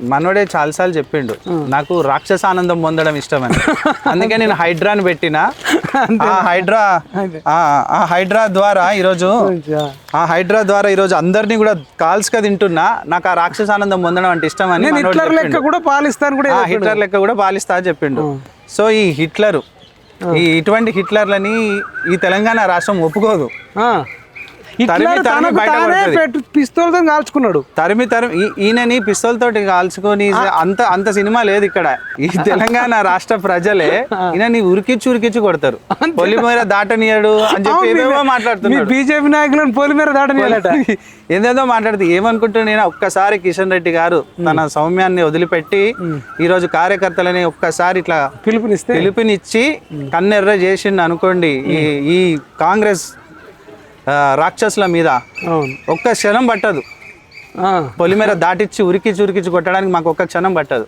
మనోడే చాలాసార్లు చెప్పిండు నాకు రాక్షస ఆనందం పొందడం ఇష్టమని. అందుకే నేను హైడ్రాని పెట్టిన. ఆ హైడ్రా ద్వారా ఈరోజు అందరినీ కూడా కాల్స్గా తింటున్నా. నాకు ఆ రాక్షస ఆనందం పొందడం అంటే ఇష్టం అని. హిట్లర్ లెక్క కూడా పాలిస్తా అని చెప్పిండు. సో ఈ ఇటువంటి హిట్లర్లని ఈ తెలంగాణ రాష్ట్రం ఒప్పుకోదు. పిస్తోల్తో కాల్చుకున్నాడు. తరిమి ఈయనని పిస్తోల్ తోటి కాల్చుకొని అంత సినిమా లేదు ఇక్కడ. ఈ తెలంగాణ రాష్ట్ర ప్రజలే ఈయనని ఉరికిచ్చి కొడతారు. పొలిమేర దాటనీయడు అని చెప్పి ఏదేదో మాట్లాడుతున్నారు. బీజేపీ నాయకులను పొలిమేర దాటనీయాలట. ఏదేదో మాట్లాడుతూ ఏమనుకుంటున్నా నేను ఒక్కసారి కిషన్ రెడ్డి గారు తన సౌమ్యాన్ని వదిలిపెట్టి ఈ రోజు కార్యకర్తలని ఒక్కసారి ఇట్లా పిలుపునిచ్చి కన్నెర్ర చేసిండు అనుకోండి. ఈ కాంగ్రెస్ రాక్షసుల మీద ఒక్క క్షణం పట్టదు. పొలిమేర దాటిచ్చి ఉరికిచ్చి కొట్టడానికి మాకు ఒక్క క్షణం పట్టదు.